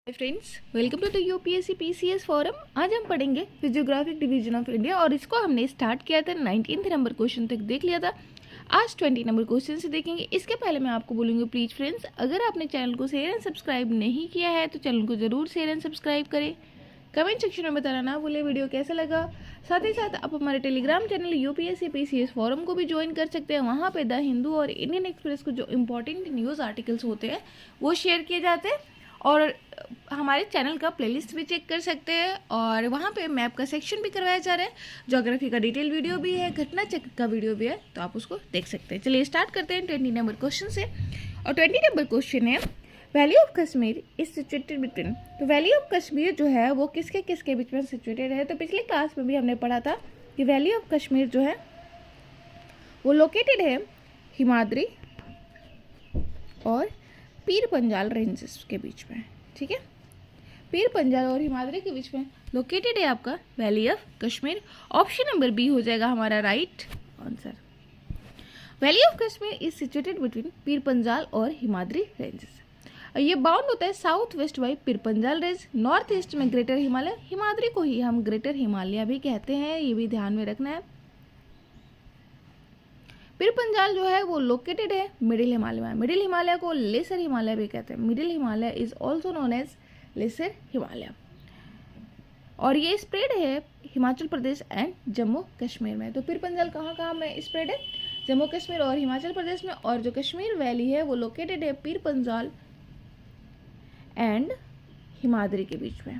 Hi friends, welcome to the UPSC PCS forum. आज हम पढ़ेंगे फिजियोग्राफिक डिवीजन ऑफ इंडिया और इसको हमने स्टार्ट किया था 19 नंबर क्वेश्चन तक देख लिया था। आज 20 नंबर क्वेश्चन से देखेंगे। इसके पहले मैं आपको बोलूँगी प्लीज़ फ्रेंड्स, अगर आपने चैनल को शेयर एंड सब्सक्राइब नहीं किया है तो चैनल को ज़रूर शेयर एंड सब्सक्राइब करें। कमेंट सेक्शन में बताना ना भूलें वीडियो कैसा लगा। साथ ही साथ आप हमारे Telegram channel UPSC PCS forum को भी ज्वाइन कर सकते हैं। वहाँ पे द हिंदू और इंडियन एक्सप्रेस को जो इंपॉर्टेंट न्यूज़ आर्टिकल्स होते हैं वो शेयर किए जाते हैं और हमारे चैनल का प्लेलिस्ट भी चेक कर सकते हैं। और वहाँ पे मैप का सेक्शन भी करवाया जा रहा है, ज्योग्राफी का डिटेल वीडियो भी है, घटना चक्र का वीडियो भी है, तो आप उसको देख सकते हैं। चलिए स्टार्ट करते हैं 20 नंबर क्वेश्चन से। और 20 नंबर क्वेश्चन है valley of Kashmir is situated between. तो वैली ऑफ कश्मीर जो है वो किसके किसके बीच में सिचुएटेड है। तो पिछले क्लास में भी हमने पढ़ा था कि वैली ऑफ कश्मीर जो है वो लोकेटेड है हिमाद्री और पीर पंजाल रेंजेस के बीच में। ठीक है, पीर पंजाल और हिमाद्री के बीच में लोकेटेड है आपका valley of Kashmir. Option number B हो जाएगा हमारा right answer. Valley of Kashmir is situated between Pir Panjal और हिमाद्री रेंजेस। ये बाउंड होता है south west by Pir Panjal range, north east में ग्रेटर हिमालय। हिमाद्री को ही हम ग्रेटर हिमालय भी कहते हैं, ये भी ध्यान में रखना है। पीर पंजाल जो है वो लोकेटेड है मिडिल हिमालय में। मिडिल हिमालय को लेसर हिमालय भी कहते हैं। Middle Himalaya is also known as lesser Himalaya. और ये स्प्रेड है हिमाचल प्रदेश एंड जम्मू कश्मीर में। तो पीर पंजाल कहाँ कहाँ में स्प्रेड है? जम्मू कश्मीर और हिमाचल प्रदेश में। और जो कश्मीर वैली है वो लोकेटेड है पीर पंजाल एंड हिमाद्री के बीच में।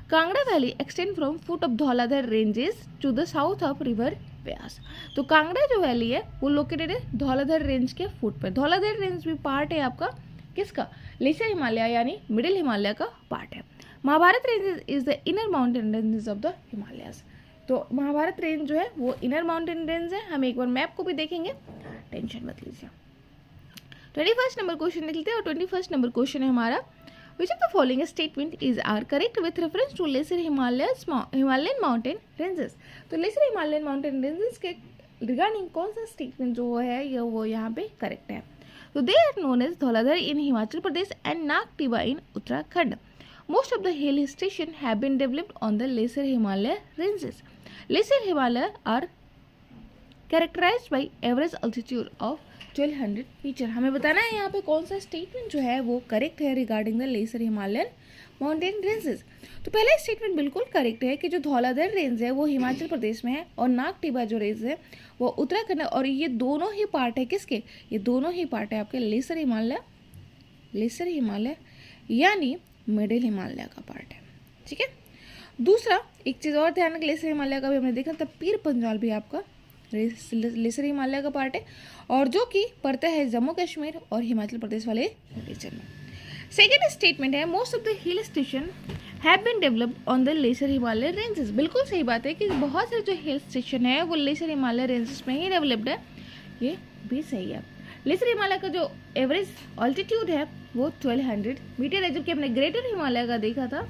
Kangra valley extend from foot of Dhauladhar ranges to the south of river Beas. तो कांगड़ा जो वैली है वो लोकेटेड है धौलाधर रेंज के फुट पे। धौलाधर रेंज भी पार्ट है आपका किसका? लेसर हिमालय यानी मिडिल हिमालय का पार्ट है। Mahabharat range is the inner mountain ranges of the Himalayas. तो महाभारत रेंज जो है वो इनर माउंटेन रेंज है। हम एक बार मैप को भी देखेंगे, टेंशन मत लीजिए। 21 नंबर क्वेश्चन देख लेते हैं। और 21 नंबर क्वेश्चन है हमारा Which of the following statement is are correct with reference to lesser Himalayan mountain ranges? तो lesser Himalayan mountain ranges के रिगार्डिंग कौन सा स्टेटमेंट जो है ये वो यहाँ पे करेक्ट है? तो they are known as Dhauladhar in Himachal Pradesh and Nagtibba in Uttarakhand. Most of the hill station have been developed on the lesser Himalaya ranges. Lesser Himalaya are characterised by average altitude of 1200 metre. हमें बताना है यहाँ पे कौन सा स्टेटमेंट जो है वो करेक्ट है regarding the lesser Himalayan mountain ranges. तो पहला स्टेटमेंट बिल्कुल करेक्ट है कि जो धौलाधर रेंज है वो हिमाचल प्रदेश में है और नागटिबा जो रेंज है वो उत्तराखंड है। और ये दोनों ही पार्ट है किसके? ये दोनों ही पार्ट है आपके लेसर हिमालय यानी मिडिल हिमालय का पार्ट है। ठीक है, दूसरा एक चीज़ और ध्यान रखें, लेसर हिमालय का भी हमने देखा था, पीर पंजाल भी आपका लेसर हिमालय का पार्ट है और जो कि पड़ता है जम्मू कश्मीर और हिमाचल प्रदेश वाले रीजन में। सेकेंड स्टेटमेंट है most of the hill station have been developed on the lesser Himalaya ranges. बिल्कुल सही बात है कि बहुत सारे जो हिल स्टेशन है वो लेसर हिमालय रेंजेस में ही डेवलप्ड है, ये भी सही है। लेसर हिमालय का जो एवरेज ऑल्टीट्यूड है वो 1200 मीटर है, जबकि हमने ग्रेटर हिमालय का देखा था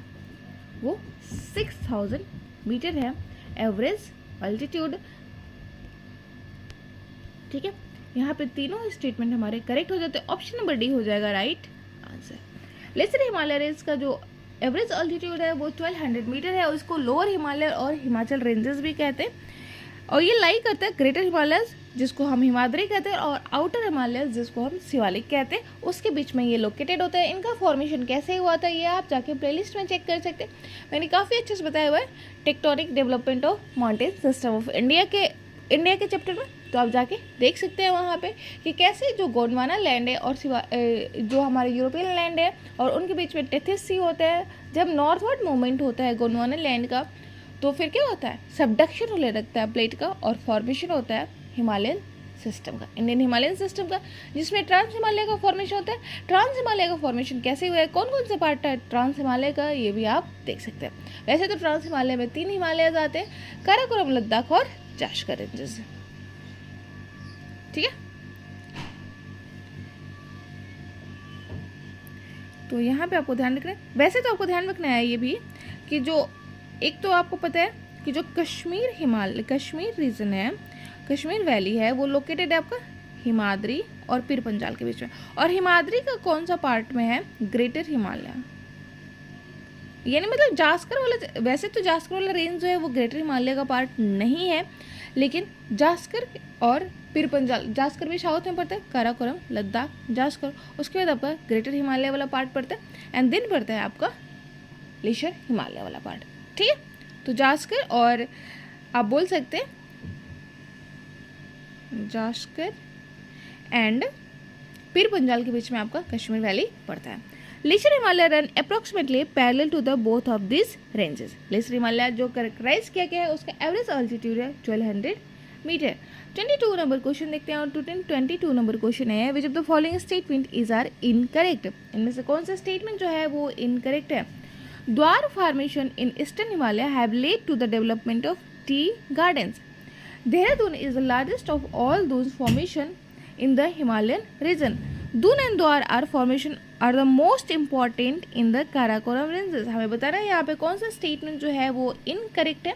वो 6000 मीटर है एवरेज ऑल्टीट्यूड। ठीक है, यहाँ पे तीनों स्टेटमेंट हमारे करेक्ट हो जाते हैं। ऑप्शन नंबर डी हो जाएगा right answer. Lesser Himalaya range का जो एवरेज ऑल्टीट्यूड है वो 1200 मीटर है और इसको लोअर हिमालय और हिमाचल रेंजेस भी कहते हैं। और ये लाई करता है ग्रेटर हिमालय जिसको हम हिमाद्री कहते हैं और आउटर हिमालय जिसको हम शिवालिक कहते हैं, उसके बीच में ये लोकेटेड होता है। इनका फॉर्मेशन कैसे हुआ था ये आप जाके प्लेलिस्ट में चेक कर सकते हैं, मैंने काफ़ी अच्छे से बताया हुआ है tectonic development of mountain system of India के चैप्टर में। तो आप जाके देख सकते हैं वहाँ पे कि कैसे जो गोंडवाना लैंड है और जो हमारे यूरोपियन लैंड है और उनके बीच में टेथिस सी होता है। जब नॉर्थवर्ड मूवमेंट होता है गोंडवाना लैंड का तो फिर क्या होता है? सबडक्शन होने लगता है प्लेट का और फॉर्मेशन होता है हिमालयन सिस्टम का, इंडियन हिमालयन सिस्टम का, जिसमें ट्रांस हिमालय का फॉर्मेशन होता है। ट्रांस हिमालय का फॉर्मेशन कैसे हुआ है, कौन कौन से पार्ट है ट्रांस हिमालय का, ये भी आप देख सकते हैं। वैसे तो ट्रांस हिमालय में 3 हिमालय आते हैं, काराकोरम, लद्दाख और जाश्कर रेंजेस। ठीक है, तो यहाँ पे आपको ध्यान रखना है। वैसे तो आपको ध्यान रखना है ये भी कि जो एक तो आपको पता है कि जो कश्मीर रीजन है, कश्मीर वैली है वो लोकेटेड है आपका हिमाद्री और पीर पंजाल के बीच में। और हिमाद्री का कौन सा पार्ट में है? ग्रेटर हिमालय। यानी मतलब जास्कर वाला, वैसे तो जास्कर वाला रेंज जो है वो ग्रेटर हिमालय का पार्ट नहीं है, लेकिन जास्कर और पीर पंजाल, जास्कर भी साउथ में पड़ता है, काराकोरम, लद्दाख, जास्कर, उसके बाद आपका ग्रेटर हिमालय वाला पार्ट पड़ता है, एंड देन पड़ता है आपका लेशर हिमालय वाला पार्ट। ठीक है, तो जास्कर और आप बोल सकते हैं जास्कर एंड पीर पंजाल के बीच में आपका कश्मीर वैली पड़ता है। Lesser Himalaya run approximately parallel to the both of this ranges. Lesser Himalaya जो कैरेक्टराइज किया गया है उसका एवरेज अल्टीट्यूड है 1200 मीटर। 22 नंबर क्वेश्चन देखते हैं, और 22 नंबर क्वेश्चन है which of the following statement is are incorrect. इनमें से कौन सा स्टेटमेंट जो है वो इनकरेक्ट है। Duar formation in eastern Himalaya have led to the development of tea gardens. Dehradun is the largest of all Doon formation in the Himalayan region. Doon and Dwar are formation are the most important in the Karakoram ranges. हमें बताना है यहाँ पे कौन सा statement जो है वो इनकरेक्ट है।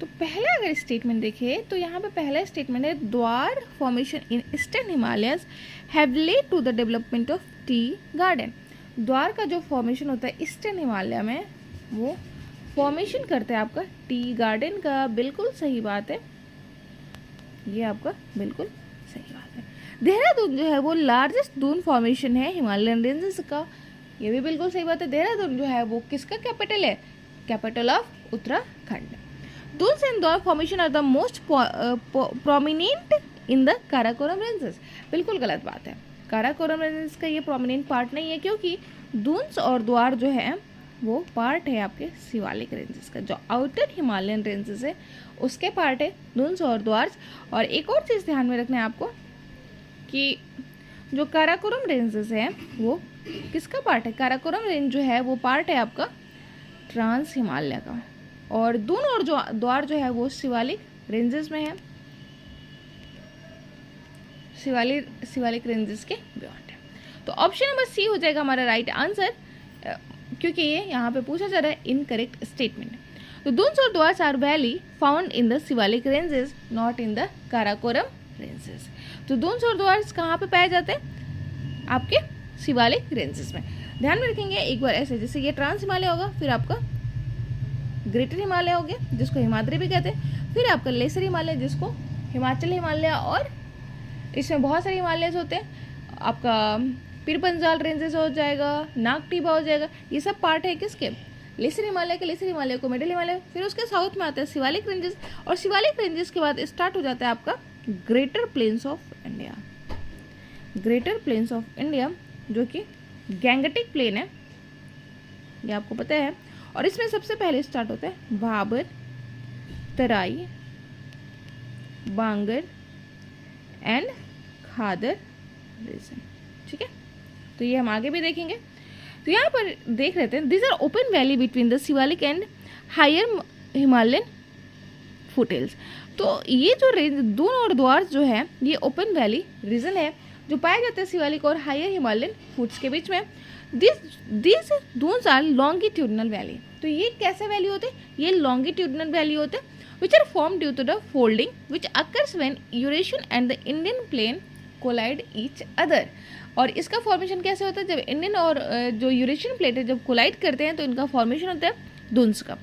तो पहला अगर स्टेटमेंट देखें तो यहाँ पे पहला स्टेटमेंट है Duar formation in eastern Himalayas have led to the development of tea garden. Duar का जो फॉर्मेशन होता है ईस्टर्न हिमालय में वो फॉर्मेशन करता है आपका टी गार्डन का। बिल्कुल सही बात है, ये आपका बिल्कुल सही बात है। देहरादून जो है वो लार्जेस्ट दून फॉर्मेशन है हिमालयन रेंजेस का, ये भी बिल्कुल सही बात है। देहरादून जो है वो किसका कैपिटल है, capital of Uttarakhand. Doons and Duar formation are the most prominent in the Karakoram ranges. बिल्कुल गलत बात है, काराकोरम रेंजेस का ये प्रोमिनेंट पार्ट नहीं है, क्योंकि दून्स और द्वार जो है वो पार्ट है आपके शिवालिक रेंजेस का। जो आउटर हिमालयन रेंजेस है उसके पार्ट है दून्स और द्वार्स। और एक और चीज़ ध्यान में रखना है आपको कि जो काराकोरम रेंजेस है वो किसका पार्ट है। काराकोरम रेंज जो है वो पार्ट है आपका ट्रांस हिमालय का, और दून और जो द्वार जो है वो शिवालिक रेंजेस में है, शिवालिक रेंजेस के बियॉन्ड है। तो ऑप्शन नंबर सी हो जाएगा हमारा राइट आंसर, क्योंकि ये यहाँ पे पूछा जा रहा है इनकरेक्ट स्टेटमेंट। तो दून्स और Duars are valley found in the Shivalik ranges, not in the Karakoram ranges. तो दून्स और द्वार्स कहाँ पे पाए जाते हैं, आपके शिवालिक रेंजेस में। ध्यान में रखेंगे एक बार ऐसे, जैसे ये ट्रांस हिमालय होगा, फिर आपका ग्रेटर हिमालय हो गया जिसको हिमाद्री भी कहते हैं, फिर आपका लेसर हिमालय जिसको हिमाचल हिमालय, और इसमें बहुत सारे हिमालय होते हैं। आपका पीर पंजाल रेंजेस हो जाएगा, नागटिबा हो जाएगा, ये सब पार्ट है किसके, लेसर हिमालय के। लेसर हिमालय को मिडिल हिमालय, फिर उसके साउथ में आता है शिवालिक रेंजेस, और शिवालिक रेंजेस के बाद स्टार्ट हो जाता है आपका greater plains of India. Greater plains of India जो कि गैंगटिक प्लेन है, ये आपको पता है, और इसमें सबसे पहले स्टार्ट होता है भाबर, तराई, बांगर एंड खादर रीजन। ठीक है, तो ये हम आगे भी देखेंगे। तो यहाँ पर देख रहे थे this are open valley between the Shivalik and higher Himalayan foothills. तो ये जो रेंज दून और द्वार्स जो है ये ओपन वैली रीजन है जो पाया जाता है शिवालिक और हायर हिमालयन फुट्स के बीच में। This Duns are longitudinal valley. तो ये कैसे वैली होते हैं, ये लॉन्गिट्यूडनल वैली होते हैं which are form due to the folding which occurs when Eurasian and the Indian plane collide each other. और इसका फॉर्मेशन कैसे होता है, जब इंडियन और जो यूरेशियन प्लेट है जब कोलाइड करते हैं तो इनका फॉर्मेशन होता है दून्स का।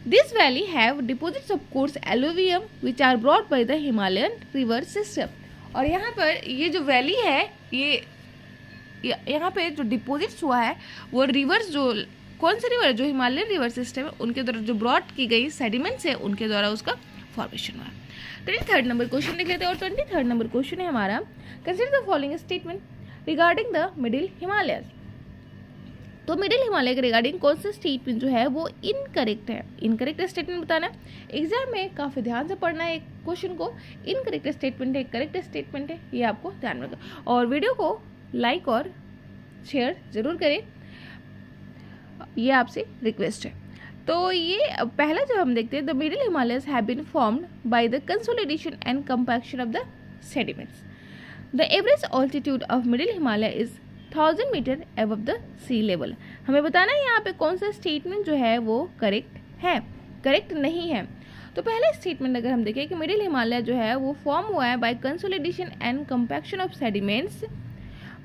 This valley have deposits of coarse alluvium which are brought by the Himalayan river system. और यहाँ पर ये जो वैली है ये यहाँ पे जो डिपोजिट्स हुआ है वो रिवर्स, जो कौन से रिवर, जो हिमालयन रिवर सिस्टम है उनके द्वारा जो ब्रॉट की गई सेडिमेंट्स है उनके द्वारा उसका फॉर्मेशन हुआ। 23rd नंबर क्वेश्चन देख लेते हैं, और 23rd नंबर क्वेश्चन है हमारा consider the following statement regarding the middle Himalayas. तो मिडिल हिमालय के रिगार्डिंग कौन सा स्टेटमेंट जो है वो इनकरेक्ट है। इनकरेक्ट स्टेटमेंट बताना है, एग्जाम में काफ़ी ध्यान से पढ़ना है एक क्वेश्चन को। इनकरेक्ट स्टेटमेंट है, करेक्ट स्टेटमेंट है, ये आपको ध्यान में रखना, और वीडियो को लाइक और शेयर जरूर करें, ये आपसे रिक्वेस्ट है। तो ये पहला जो हम देखते हैं, the middle Himalayas have been formed by the consolidation and compaction of the sediments. The average altitude of middle Himalaya is 1000 metre above the sea level. हमें बताना है यहाँ पे कौन सा स्टेटमेंट जो है वो करेक्ट है, करेक्ट नहीं है। तो पहला स्टेटमेंट अगर हम देखें कि मिडिल हिमालय जो है वो फॉर्म हुआ है by consolidation and compaction of sediments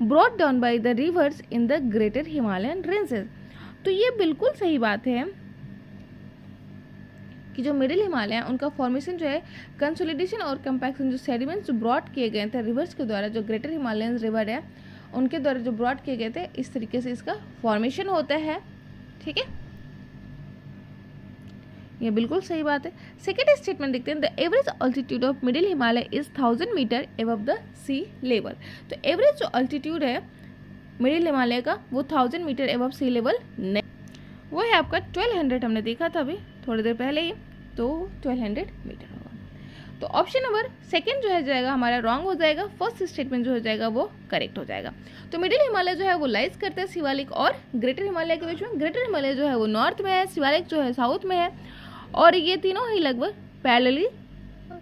brought down by the rivers in the greater Himalayan ranges. तो ये बिल्कुल सही बात है कि जो मिडिल हिमालय है उनका फॉर्मेशन जो है कंसोलिडेशन और कंपैक्शन, जो सेडिमेंट्स जो ब्रॉड किए गए थे रिवर्स के द्वारा, जो ग्रेटर हिमालयन रिवर है उनके द्वारा जो ब्रॉड किए गए थे, इस तरीके से इसका फॉर्मेशन होता है। ठीक है, ये बिल्कुल सही बात है। सेकेंड स्टेटमेंट देखते हैं, the average altitude of middle Himalaya is 1000 metre above the sea level. तो एवरेज जो ऑल्टीट्यूड है मिडिल हिमालय का वो 1000 मीटर एबव सी लेवल नहीं, वो है आपका 1200, हमने देखा था अभी थोड़ी देर पहले ही, तो 1200 मीटर होगा। तो ऑप्शन नंबर सेकंड जो है जाएगा हमारा रॉन्ग हो जाएगा, फर्स्ट स्टेटमेंट जो हो जाएगा वो करेक्ट हो जाएगा। तो मिडिल हिमालय जो है वो लाइज करते हैं शिवालिक और ग्रेटर हिमालय के बीच में। ग्रेटर हिमालय जो है वो नॉर्थ में है, शिवालिक जो है साउथ में है, और ये तीनों ही लगभग पैरेलली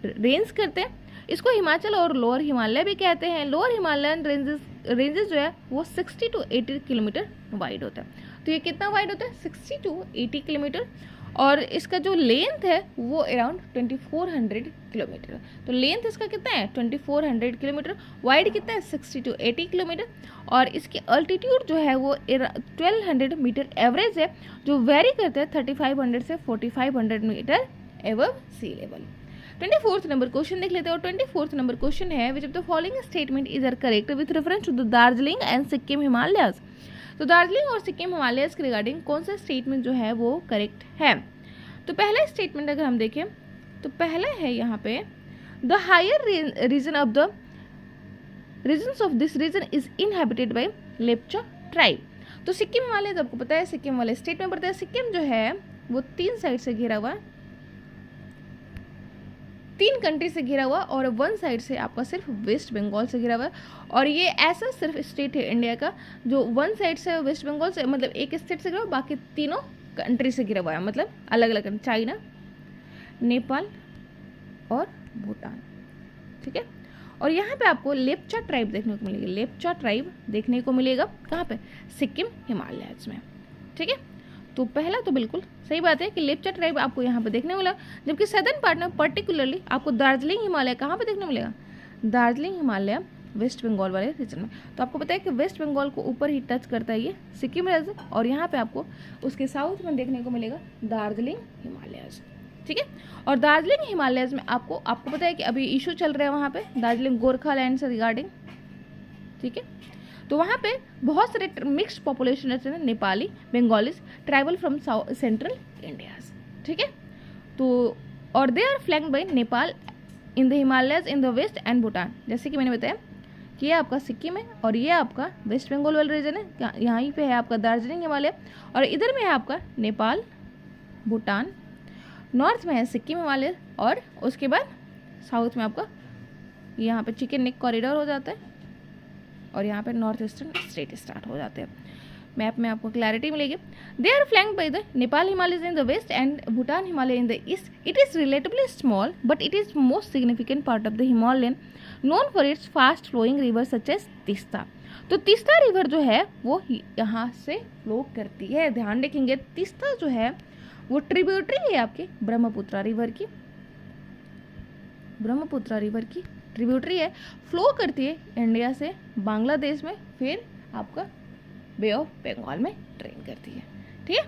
रेंज करते हैं। इसको हिमाचल और लोअर हिमालय भी कहते हैं। लोअर हिमालयन रेंजेस जो है वो 60 to 80 किलोमीटर वाइड होता है। तो ये कितना वाइड होता है? 60 to 80 किलोमीटर, और इसका जो लेंथ है वो अराउंड 2400 किलोमीटर। तो लेंथ इसका कितना है? 2400 किलोमीटर। वाइड कितना है? 60 to 80 किलोमीटर। और इसकी अल्टीट्यूड जो है वो 1200 मीटर एवरेज है, जो वेरी करते हैं 3500 से 4500 metre above sea level. 24th number question देख लेते हैं। और 24th नंबर क्वेश्चन है, which of the following statement is are correct with reference to the Darjeeling and Sikkim Himalayas. तो दार्जिलिंग और सिक्किम हिमालयस के रिगार्डिंग कौन सा स्टेटमेंट जो है वो करेक्ट है? तो पहला स्टेटमेंट अगर हम देखें तो पहला है यहाँ पे, the higher region of the regions of this region is inhabited by Lepcha tribe. तो सिक्किम हिमालय, तो आपको पता है सिक्किम वाले स्टेट में पड़ता है। सिक्किम जो है वो 3 साइड से घिरा हुआ है, 3 कंट्री से घिरा हुआ, और 1 साइड से आपका सिर्फ वेस्ट बंगाल से घिरा हुआ है। और ये ऐसा सिर्फ स्टेट है इंडिया का जो 1 साइड से वेस्ट बंगाल से, मतलब एक स्टेट से घिरा हुआ, बाकी तीनों कंट्री से घिरा हुआ है, मतलब अलग अलग, चाइना, नेपाल और भूटान। ठीक है, और यहाँ पे आपको लेप्चा ट्राइब देखने को मिलेगी। लेप्चा ट्राइब देखने को मिलेगा कहाँ पे? सिक्किम हिमालयस में। ठीक है, तो पहला तो बिल्कुल सही बात है कि लेप्चा ट्राइब आपको यहाँ पे देखने को मिला, जबकि सदर्न पार्ट में पर्टिकुलरली आपको दार्जिलिंग हिमालय कहाँ पे देखने को मिलेगा? दार्जिलिंग हिमालय वेस्ट बंगाल वाले रीजन में। तो आपको पता है कि वेस्ट बंगाल को ऊपर ही टच करता है ये सिक्किम रीजन, और यहाँ पे आपको उसके साउथ में देखने को मिलेगा दार्जिलिंग हिमालयस। ठीक है, और दार्जिलिंग हिमालयस में आपको पता है कि अभी इशू चल रहा है वहाँ पे दार्जिलिंग गोरखालैंड से रिगार्डिंग। ठीक है, तो वहाँ पे बहुत सारे मिक्स्ड पॉपुलेशन रहते हैं, Nepali, Bengalis, tribal from central India. ठीक है, तो और they are flanked by Nepal in the Himalayas in the west and Bhutan. जैसे कि मैंने बताया कि ये आपका सिक्किम है और ये आपका वेस्ट बंगाल वाला रीजन है। यहाँ पे है आपका दार्जिलिंग हिमालय, और इधर में है आपका नेपाल, भूटान, नॉर्थ में है सिक्किम हिमालय, और उसके बाद साउथ में आपका यहाँ पे चिकन नेक कॉरिडोर हो जाता है, और यहाँ पे नॉर्थ ईस्टर्न स्टेट स्टार्ट हो जाते हैं। मैप में आपको क्लैरिटी मिलेगी। They are flanked by the Nepal Himalayas in the west and Bhutan Himalaya in the east. It is relatively small but it is most significant part of the Himalayan, known for its fast flowing river such as Teesta. तो Teesta river जो है वो यहाँ से flow करती है। ध्यान रखेंगे, तीस्ता जो है वो ट्रिब्यूटरी है आपके ब्रह्मपुत्र रिवर की। ब्रह्मपुत्र रिवर की ट्रिब्यूटरी है, फ्लो करती है इंडिया से बांग्लादेश में, फिर आपका बे ऑफ बंगाल में ड्रेन करती है। ठीक है,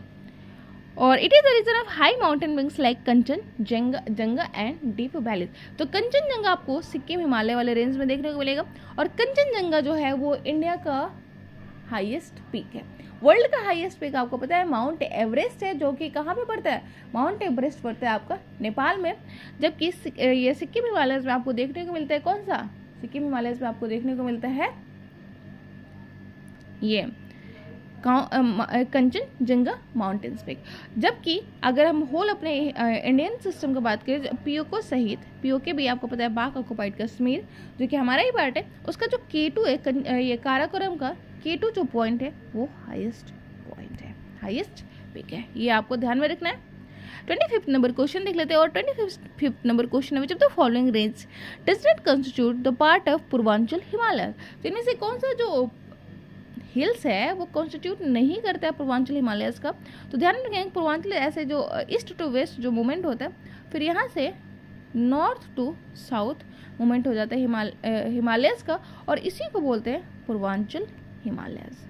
और it is the region of high mountain wings like Kanchenjunga and deep valleys. तो कंचनजंगा आपको सिक्किम हिमालय वाले रेंज में देखने को मिलेगा, और कंचनजंगा जो है वो इंडिया का हाईएस्ट पीक है। वर्ल्ड का हाईएस्ट पीक आपको पता है माउंट एवरेस्ट है, जो कि कहाँ पे पड़ता है? माउंट एवरेस्ट पड़ता है आपका नेपाल में, जबकि ये सिक्किम हिमालयस में आपको देखने को मिलता है। कौन सा? सिक्किम हिमालयस में आपको देखने को मिलता है ये कंचनजंगा माउंटेन्स पीक। जबकि अगर हम होल अपने इंडियन सिस्टम की बात करें, पीओके सहित, पीओके भी आपको पता है पाक ऑक्युपाइड कश्मीर जो कि हमारा ही पार्ट है, उसका जो K2 है, ये काराकोरम का K2 जो पॉइंट है वो हाईएस्ट पॉइंट है, हाईएस्ट पीक है। ये आपको ध्यान में रखना है। 25th नंबर क्वेश्चन देख लेते हैं। और 25th नंबर क्वेश्चन है, which of the following range does not constitute the part of Purvanchal Himalaya. तो इनमें से कौन सा जो हिल्स है वो कॉन्स्टिट्यूट नहीं करता है पूर्वांचल हिमालयस का? तो ध्यान रखेंगे, पूर्वांचल ऐसे जो ईस्ट टू वेस्ट जो मूवमेंट होता है, फिर यहाँ से नॉर्थ टू साउथ मूवमेंट हो जाता है हिमालयस का, और इसी को बोलते हैं पूर्वांचल हिमालयस।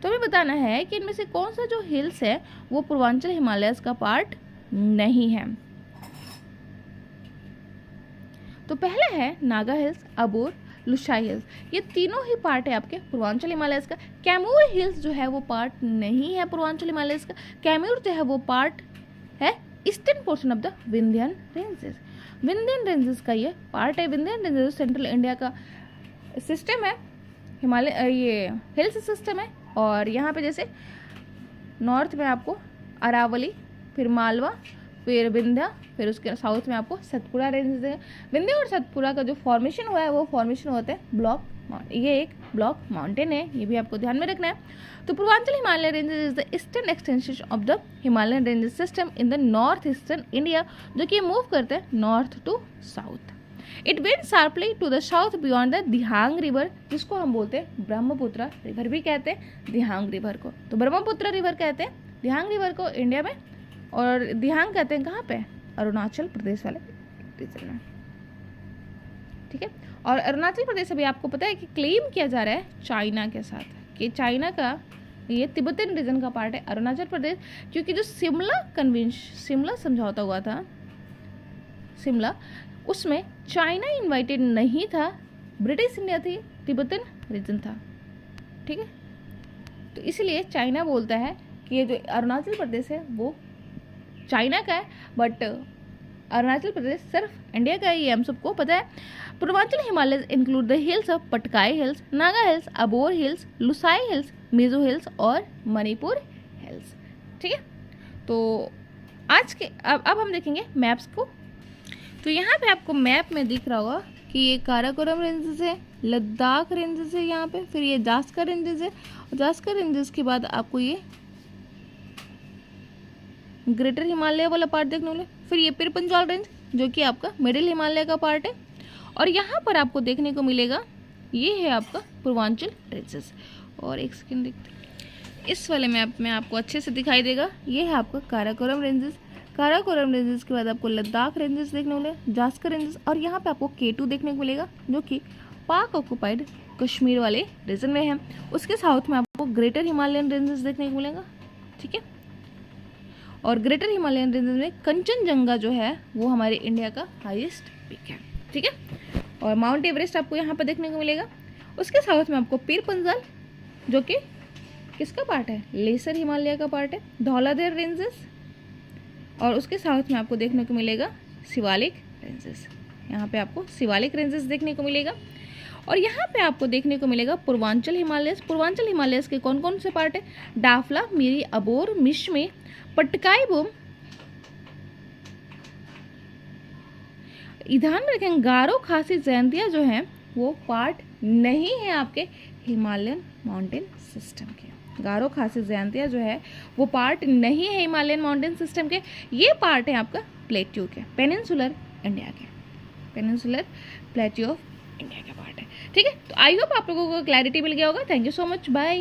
तो हमें बताना है कि इनमें से कौन सा जो हिल्स है वो पूर्वांचल हिमालयस का पार्ट नहीं है। तो पहला है नागा हिल्स, अबोर, लुसाई हिल्स, ये तीनों ही पार्ट है आपके पूर्वांचल हिमालयस का। कैमूर हिल्स जो है वो पार्ट नहीं है पूर्वांचल हिमालयस का। कैमूर जो है वो पार्ट है eastern portion of the Vindhyan ranges. Vindhyan ranges का ये पार्ट है। विंध्यन रेंजेस सेंट्रल इंडिया का सिस्टम है, हिमालय ये हिल्स सिस्टम है। और यहाँ पे जैसे नॉर्थ में आपको अरावली, फिर मालवा, फिर विंध्या, फिर उसके साउथ में आपको सतपुड़ा रेंजेस है। विंध्या और सतपुड़ा का जो फॉर्मेशन हुआ है वो फॉर्मेशन होता है ब्लॉक, ये एक ब्लॉक माउंटेन है, ये भी आपको ध्यान में रखना है। तो Purvanchal Himalaya ranges is the eastern extension of the Himalayan ranges system in the north eastern India, जो कि मूव करते हैं north to south. It went sharply to the south beyond the Dihang river, जिसको हम बोलते हैं ब्रह्मपुत्र रिवर भी कहते हैं दिहांग रिवर को। तो ब्रह्मपुत्र रिवर कहते हैं दिहांग रिवर को इंडिया में, और दिहांग कहते हैं कहाँ पे, अरुणाचल प्रदेश वाले रीजन में, ठीक है। और अरुणाचल प्रदेश अभी आपको पता है कि क्लेम किया जा रहा है चाइना के साथ, कि चाइना का ये तिब्बतन रीजन का पार्ट है अरुणाचल प्रदेश, क्योंकि जो शिमला समझौता हुआ था, शिमला, उसमें चाइना इनवाइटेड नहीं था, ब्रिटिश इंडिया थी, तिब्बतन रीजन था, ठीक है। तो इसलिए चाइना बोलता है कि ये जो अरुणाचल प्रदेश है वो चाइना का है, बट अरुणाचल प्रदेश सिर्फ इंडिया का है, ये हम सबको पता है। Purvanchal Himalaya include the hills of Patkai hills, Naga hills, Abor hills, Lushai hills, Mizo hills और मणिपुर हिल्स, ठीक है। तो आज के अब हम देखेंगे मैप्स को। तो यहाँ पे आपको मैप में दिख रहा होगा कि ये काराकोरम रेंजेस है, लद्दाख रेंजेस है यहाँ पे, फिर ये जास्कर रेंजेस है, और जास्कर रेंजेस के बाद आपको ये ग्रेटर हिमालय वाला पार्ट देखने को मिले, फिर ये पीर पंजाल रेंज जो कि आपका मिडिल हिमालय का पार्ट है, और यहाँ पर आपको देखने को मिलेगा ये है आपका पूर्वांचल रेंजेस। और एक सेकेंड देखते हैं, इस वाले मैप में आपको अच्छे से दिखाई देगा, ये है आपका काराकोरम रेंजेस। काराकोरम रेंजेस के बाद आपको लद्दाख रेंजेस देखने को मिलेगा, जास्कर रेंजेस, और यहाँ पे आपको K2 देखने को मिलेगा जो कि पाक ऑक्युपाइड कश्मीर वाले रीजन में है। उसके साउथ में आपको ग्रेटर हिमालयन रेंजेस देखने को मिलेगा, ठीक है। और ग्रेटर हिमालयन रेंजेस में कंचनजंगा जो है वो हमारे इंडिया का हाईएस्ट पीक है, ठीक है। और माउंट एवरेस्ट आपको यहाँ पर देखने को मिलेगा। उसके साउथ में आपको पीर पंजाल जो कि किसका पार्ट है, लेसर हिमालय का पार्ट है, धौलाधर रेंजेस, और उसके साउथ में आपको देखने को मिलेगा शिवालिक रेंजेस, यहाँ पे आपको शिवालिक रेंजेस देखने को मिलेगा। और यहाँ पे आपको देखने को मिलेगा पूर्वांचल हिमालयस। पूर्वांचल हिमालयस के कौन कौन से पार्ट है, डाफला, मिरी, अबोर, मिश्मे, पटकाई बूम, ध्यान रखें गारो, खासी, जयंतिया जो है वो पार्ट नहीं है आपके हिमालयन माउंटेन सिस्टम के। गारो, खासी, जयंतिया जो है वो पार्ट नहीं है हिमालयन माउंटेन सिस्टम के, ये पार्ट है आपका प्लेट्यू के, पेनिनसुलर इंडिया के, पेनिनसुलर प्लेट्यू ऑफ इंडिया का पार्ट है, ठीक है। तो आई होप आप लोगों को क्लैरिटी मिल गया होगा। Thank you so much, bye.